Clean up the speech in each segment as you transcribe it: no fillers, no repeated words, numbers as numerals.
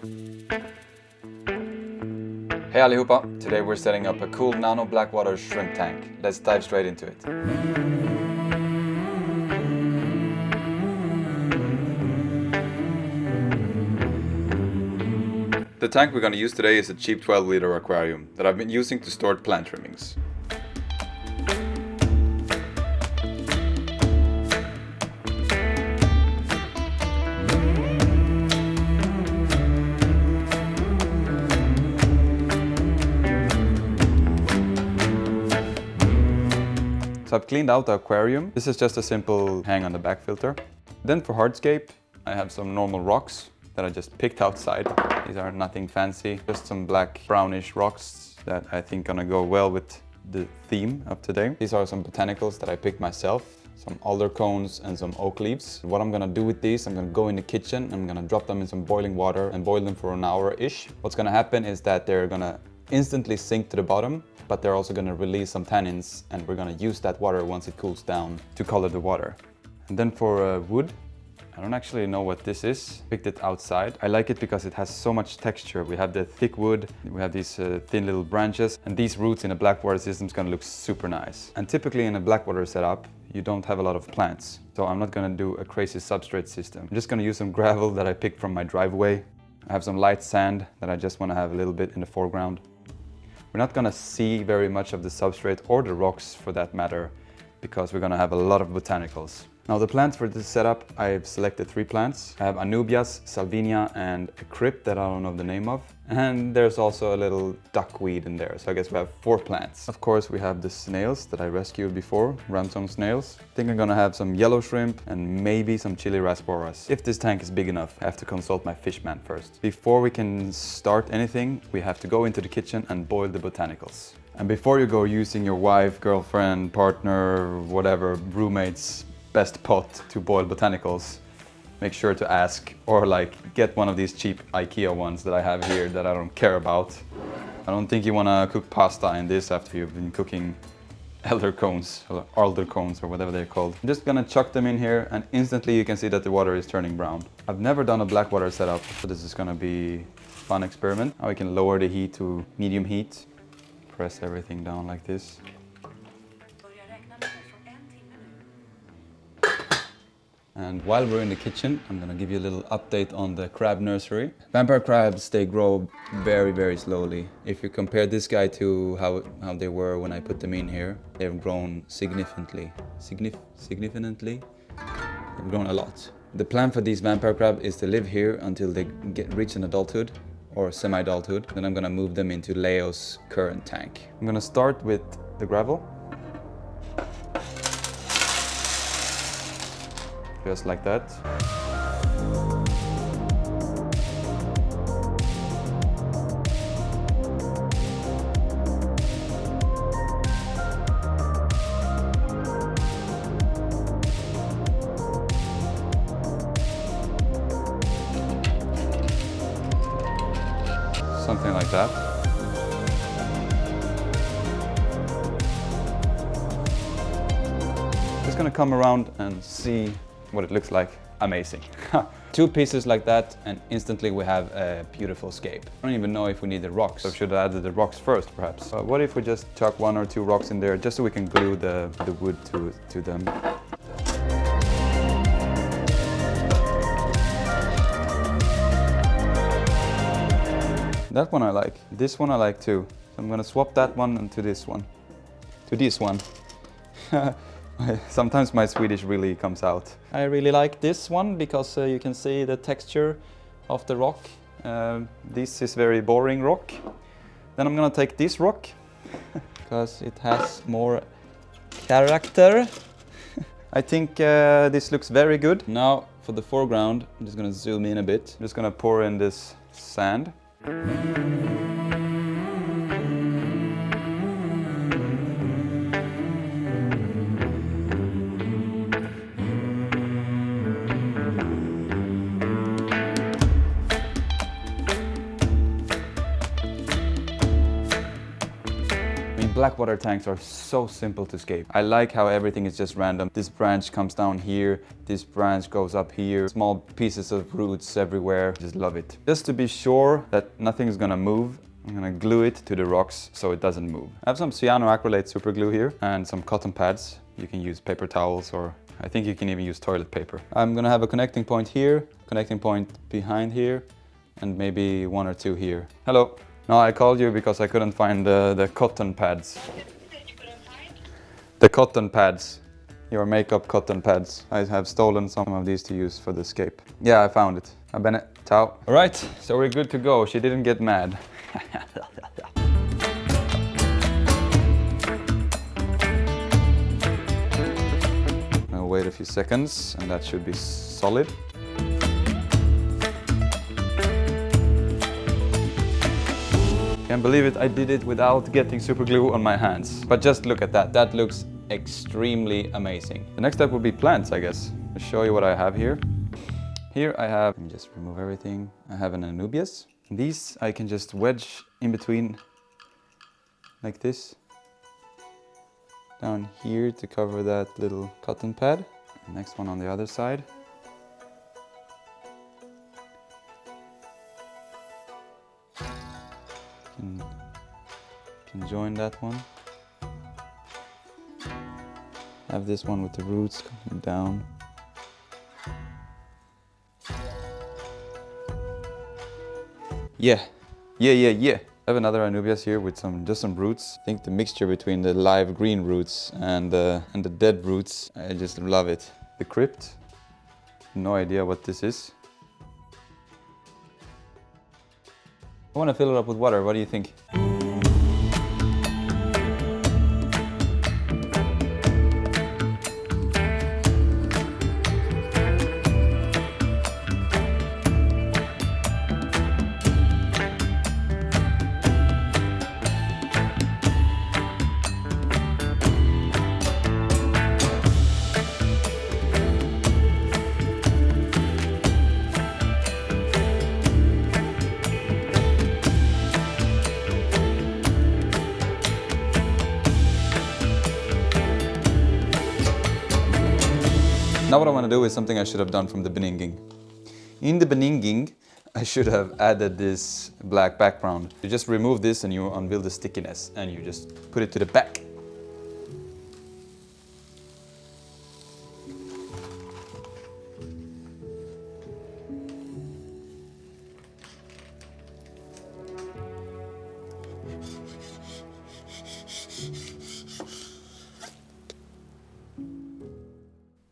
Hey allihopa! Today we're setting up a cool Nano Blackwater shrimp tank. Let's dive straight into it. The tank we're gonna use today is a cheap 12-liter aquarium that I've been using to store plant trimmings. So I've cleaned out the aquarium. This is just a simple hang on the back filter. Then for hardscape, I have some normal rocks that I just picked outside. These are nothing fancy, just some black brownish rocks that I think gonna go well with the theme of today. These are some botanicals that I picked myself, some alder cones and some oak leaves. What I'm gonna do with these, I'm gonna go in the kitchen, I'm gonna drop them in some boiling water and boil them for an hour-ish. What's gonna happen is that they're gonna instantly sink to the bottom, but they're also gonna release some tannins, and we're gonna use that water once it cools down to color the water. And then for wood, I don't actually know what this is. Picked it outside. I like it because it has so much texture. We have the thick wood, we have these thin little branches, and these roots in a blackwater system is gonna look super nice. And typically in a blackwater setup, you don't have a lot of plants. So I'm not gonna do a crazy substrate system. I'm just gonna use some gravel that I picked from my driveway. I have some light sand that I just wanna have a little bit in the foreground. We're not gonna see very much of the substrate or the rocks for that matter, because we're gonna have a lot of botanicals. Now the plants for this setup, I've selected 3 plants. I have Anubias, Salvinia and a crypt that I don't know the name of. And there's also a little duckweed in there, so I guess we have 4 plants. Of course we have the snails that I rescued before, ramsong snails. I think I'm gonna have some yellow shrimp and maybe some chili rasporas. If this tank is big enough, I have to consult my fish man first. Before we can start anything, we have to go into the kitchen and boil the botanicals. And before you go using your wife, girlfriend, partner, whatever, roommate's best pot to boil botanicals, make sure to ask, or like get one of these cheap IKEA ones that I have here that I don't care about. I don't think you want to cook pasta in this after you've been cooking alder cones or whatever they're called. I'm just gonna chuck them in here and instantly you can see that the water is turning brown. I've never done a blackwater setup, so this is gonna be a fun experiment. Now we can lower the heat to medium heat. Press everything down like this. And while we're in the kitchen, I'm gonna give you a little update on the crab nursery. Vampire crabs, they grow very, very slowly. If you compare this guy to how they were when I put them in here, they've grown significantly. Significantly? They've grown a lot. The plan for these vampire crab is to live here until they reach an adulthood or semi-adulthood. Then I'm gonna move them into Leo's current tank. I'm gonna start with the gravel. Just like that. Something like that. Just gonna come around and see what it looks like. Amazing. 2 pieces like that and instantly we have a beautiful scape. I don't even know if we need the rocks, so I should have added the rocks first perhaps. What if we just chuck 1 or 2 rocks in there just so we can glue the wood to them. That one I like. This one I like too. So I'm gonna swap that one into this one. To this one. Sometimes my Swedish really comes out. I really like this one because you can see the texture of the rock. This is very boring rock. Then I'm gonna take this rock because it has more character. I think this looks very good. Now for the foreground, I'm just gonna zoom in a bit. I'm just gonna pour in this sand. Blackwater tanks are so simple to scape. I like how everything is just random. This branch comes down here, this branch goes up here, small pieces of roots everywhere. Just love it. Just to be sure that nothing is gonna move, I'm gonna glue it to the rocks so it doesn't move. I have some cyanoacrylate super glue here and some cotton pads. You can use paper towels, or I think you can even use toilet paper. I'm gonna have a connecting point here, connecting point behind here, and maybe one or two here. Hello. No, I called you because I couldn't find the cotton pads. The cotton pads. Your makeup cotton pads. I have stolen some of these to use for the Scape. Yeah, I found it. Bene, ciao. All right, so we're good to go. She didn't get mad. I'll wait a few seconds and that should be solid. Can't believe it, I did it without getting super glue on my hands. But just look at that, that looks extremely amazing. The next step will be plants, I guess. I'll show you what I have here. Here I have, let me just remove everything. I have an Anubias. These I can just wedge in between like this. Down here to cover that little cotton pad. Next one on the other side. Can join that one. Have this one with the roots coming down. Yeah. I have another Anubias here with just some roots. I think the mixture between the live green roots and the dead roots, I just love it. The crypt, no idea what this is. I want to fill it up with water, what do you think? Now what I want to do is something I should have done from the beginning. In the beginning, I should have added this black background. You just remove this and you unveil the stickiness and you just put it to the back.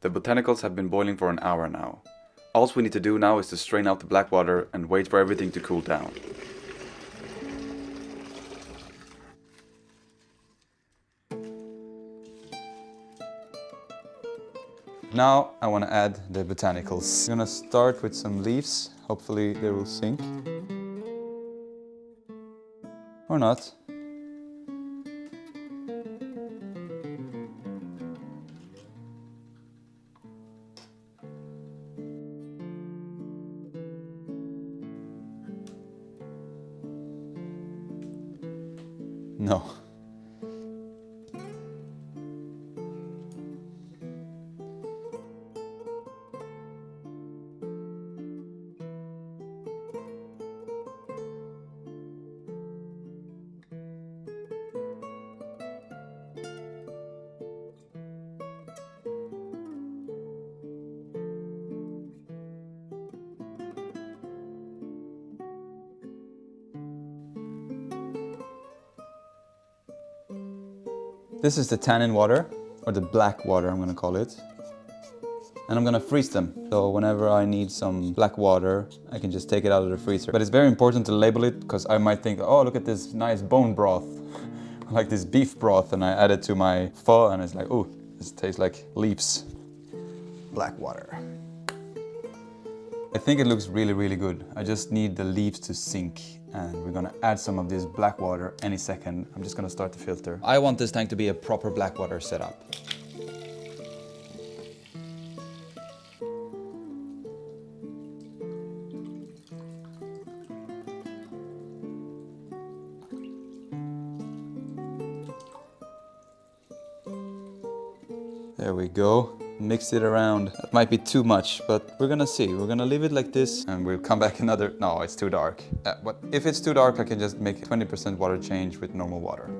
The botanicals have been boiling for an hour now. All we need to do now is to strain out the black water and wait for everything to cool down. Now I want to add the botanicals. I'm gonna start with some leaves. Hopefully they will sink. Or not. No. This is the tannin water, or the black water I'm gonna call it. And I'm gonna freeze them. So whenever I need some black water, I can just take it out of the freezer. But it's very important to label it, because I might think, oh, look at this nice bone broth. Like this beef broth, and I add it to my pho, and it's like, oh, this tastes like leaves. Black water. I think it looks really, really good. I just need the leaves to sink. And we're gonna add some of this black water any second. I'm just gonna start the filter. I want this tank to be a proper black water setup. There we go. Mix it around. That might be too much, but we're gonna see. We're gonna leave it like this and we'll come back another... No, it's too dark. But if it's too dark, I can just make 20% water change with normal water.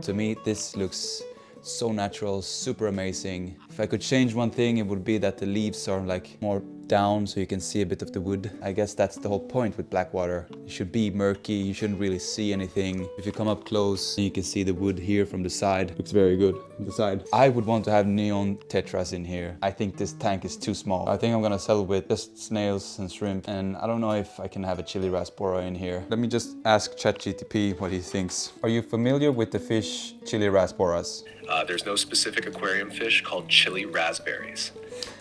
To me, this looks so natural, super amazing. If I could change one thing, it would be that the leaves are like more down so you can see a bit of the wood. I guess that's the whole point with black water. It should be murky, you shouldn't really see anything. If you come up close, you can see the wood here from the side. Looks very good from the side. I would want to have neon tetras in here. I think this tank is too small. I think I'm gonna settle with just snails and shrimp. And I don't know if I can have a chili raspbora in here. Let me just ask ChatGTP what he thinks. Are you familiar with the fish chili rasboras? There's no specific aquarium fish called chili raspberries.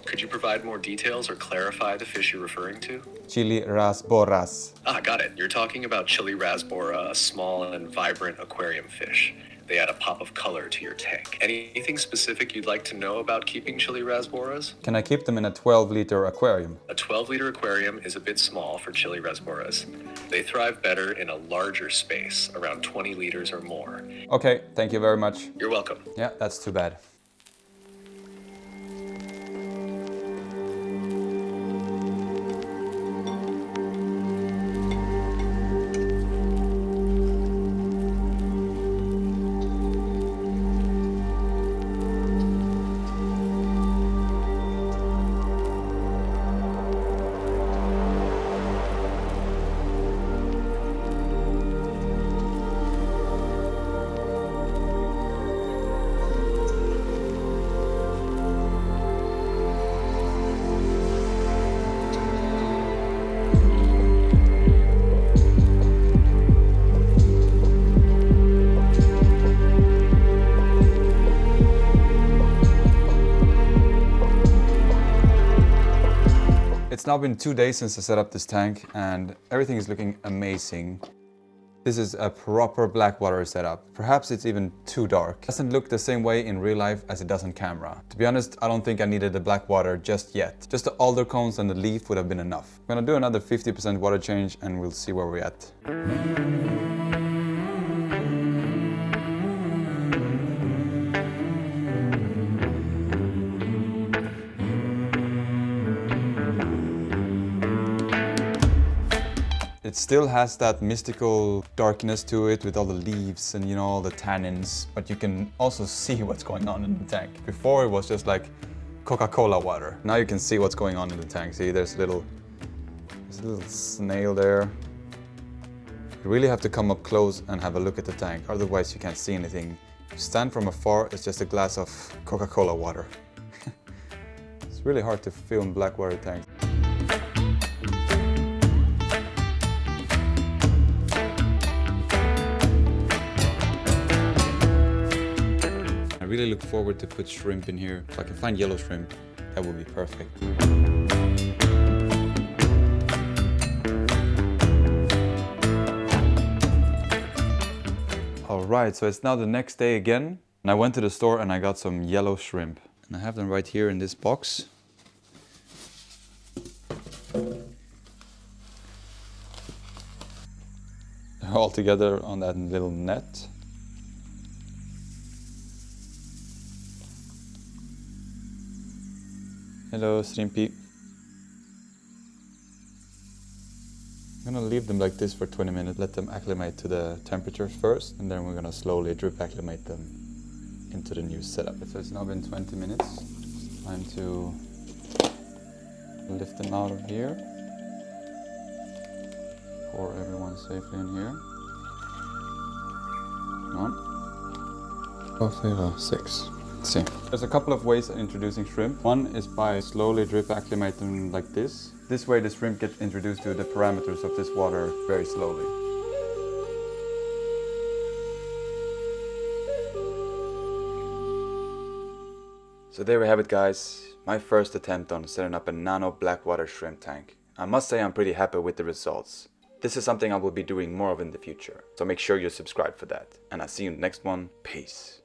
Could you provide more details or clarify the fish you're referring to? Chili rasboras. Got it. You're talking about chili rasbora, a small and vibrant aquarium fish. They add a pop of color to your tank. Anything specific you'd like to know about keeping chili rasboras? Can I keep them in a 12-liter aquarium? A 12-liter aquarium is a bit small for chili rasboras. They thrive better in a larger space, around 20 liters or more. Okay, thank you very much. You're welcome. Yeah, that's too bad. It's now been 2 days since I set up this tank and everything is looking amazing. This is a proper blackwater setup. Perhaps it's even too dark. It doesn't look the same way in real life as it does on camera. To be honest, I don't think I needed the blackwater just yet. Just the alder cones and the leaf would have been enough. I'm gonna do another 50% water change and we'll see where we're at. It still has that mystical darkness to it with all the leaves and, you know, all the tannins, but you can also see what's going on in the tank. Before it was just like Coca-Cola water. Now you can see what's going on in the tank. See, there's a little snail there. You really have to come up close and have a look at the tank, otherwise you can't see anything. If you stand from afar, it's just a glass of Coca-Cola water. It's really hard to film blackwater tanks. I really look forward to put shrimp in here. If I can find yellow shrimp, that would be perfect. Alright, so it's now the next day again. And I went to the store and I got some yellow shrimp. And I have them right here in this box. They're all together on that little net. Hello, Shrimpy. I'm gonna leave them like this for 20 minutes, let them acclimate to the temperatures first, and then we're gonna slowly drip acclimate them into the new setup. So it's now been 20 minutes. Time to lift them out of here. Pour everyone safely in here. Come on. 6. See. There's a couple of ways of introducing shrimp. One is by slowly drip acclimate them like this. This way the shrimp get introduced to the parameters of this water very slowly. So there we have it, guys. My first attempt on setting up a nano blackwater shrimp tank. I must say I'm pretty happy with the results. This is something I will be doing more of in the future, so make sure you subscribe for that. And I'll see you in the next one. Peace.